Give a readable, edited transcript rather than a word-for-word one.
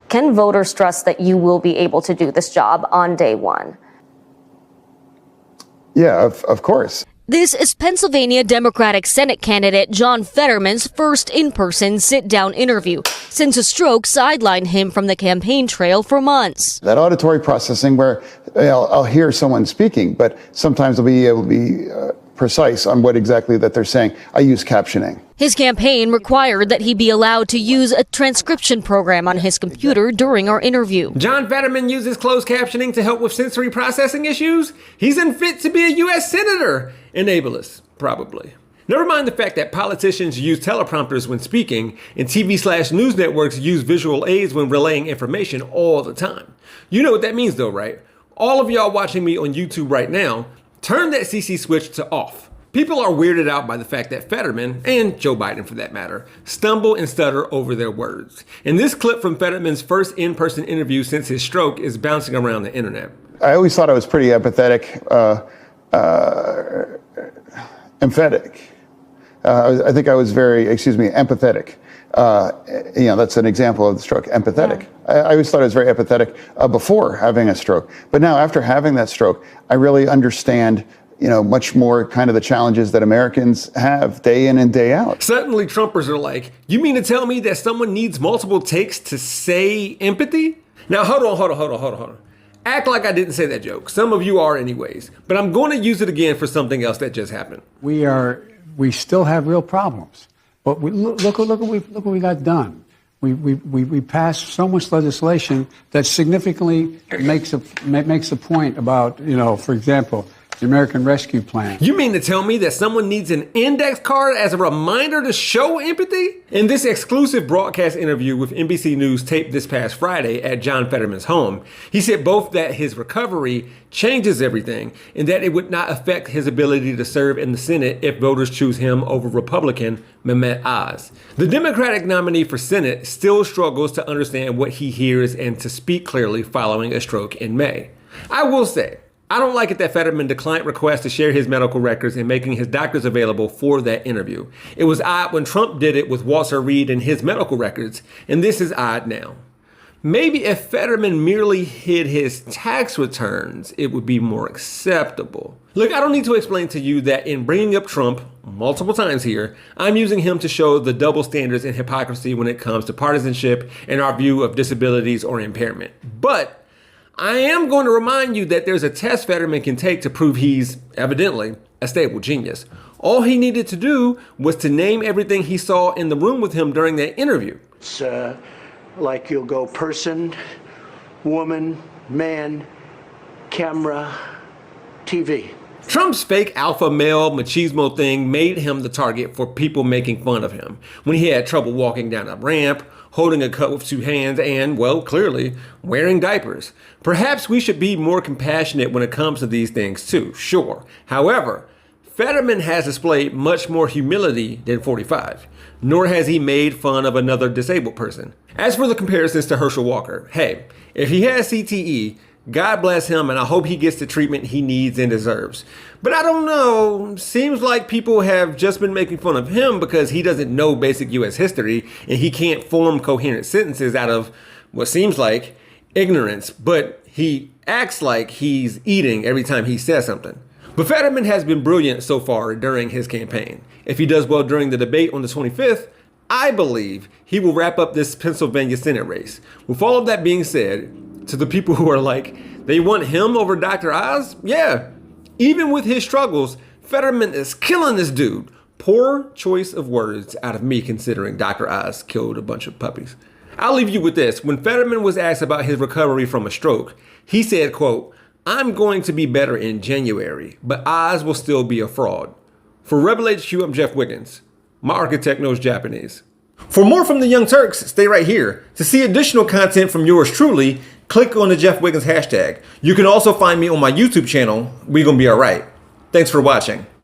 Can voters trust that you will be able to do this job on day one? Yeah, of course. This is Pennsylvania Democratic Senate candidate John Fetterman's first in-person sit-down interview since a stroke sidelined him from the campaign trail for months. That auditory processing where I'll hear someone speaking, but sometimes I'll be able to be precise on what exactly that they're saying. I use captioning. His campaign required that he be allowed to use a transcription program on his computer during our interview. John Fetterman uses closed captioning to help with sensory processing issues? He's unfit to be a U.S. Senator. Ableist, probably. Never mind the fact that politicians use teleprompters when speaking, and TV/news networks use visual aids when relaying information all the time. You know what that means though, right? All of y'all watching me on YouTube right now, turn that CC switch to off. People are weirded out by the fact that Fetterman, and Joe Biden for that matter, stumble and stutter over their words. And this clip from Fetterman's first in-person interview since his stroke is bouncing around the internet. I always thought I was pretty empathetic. Emphatic. I think I was very, empathetic. That's an example of the stroke, empathetic. Yeah. I always thought I was very empathetic before having a stroke. But now after having that stroke, I really understand much more kind of the challenges that Americans have day in and day out. Suddenly Trumpers are like, you mean to tell me that someone needs multiple takes to say empathy? Now hold on. Act like I didn't say that joke. Some of you are anyways, but I'm going to use it again for something else that just happened. We still have real problems, but look what we got done. We passed so much legislation that significantly makes a point about, for example, the American Rescue Plan. You mean to tell me that someone needs an index card as a reminder to show empathy? In this exclusive broadcast interview with NBC News taped this past Friday at John Fetterman's home, he said both that his recovery changes everything and that it would not affect his ability to serve in the Senate if voters choose him over Republican Mehmet Oz. The Democratic nominee for Senate still struggles to understand what he hears and to speak clearly following a stroke in May. I will say, I don't like it that Fetterman declined requests to share his medical records and making his doctors available for that interview. It was odd when Trump did it with Walter Reed and his medical records, and this is odd now. Maybe if Fetterman merely hid his tax returns, it would be more acceptable. Look, I don't need to explain to you that in bringing up Trump multiple times here, I'm using him to show the double standards and hypocrisy when it comes to partisanship and our view of disabilities or impairment. But I am going to remind you that there's a test Fetterman can take to prove he's, evidently, a stable genius. All he needed to do was to name everything he saw in the room with him during that interview. It's like you'll go person, woman, man, camera, TV. Trump's fake alpha male machismo thing made him the target for people making fun of him when he had trouble walking down a ramp, holding a cup with two hands, and, well, clearly, wearing diapers. Perhaps we should be more compassionate when it comes to these things too, sure. However, Fetterman has displayed much more humility than 45, nor has he made fun of another disabled person. As for the comparisons to Herschel Walker, hey, if he has CTE, God bless him, and I hope he gets the treatment he needs and deserves. But I don't know, seems like people have just been making fun of him because he doesn't know basic U.S. history and he can't form coherent sentences out of what seems like ignorance, but he acts like he's eating every time he says something. But Fetterman has been brilliant so far during his campaign. If he does well during the debate on the 25th, I believe he will wrap up this Pennsylvania Senate race. With all of that being said, to the people who are like, they want him over Dr. Oz? Yeah. Even with his struggles, Fetterman is killing this dude. Poor choice of words out of me considering Dr. Oz killed a bunch of puppies. I'll leave you with this. When Fetterman was asked about his recovery from a stroke, he said, quote, "I'm going to be better in January, but Oz will still be a fraud." For Rebel HQ, I'm Jeff Wiggins. My architect knows Japanese. For more from the Young Turks, stay right here. To see additional content from yours truly, click on the Jeff Wiggins hashtag. You can also find me on my YouTube channel, We Gonna Be Alright. Thanks for watching.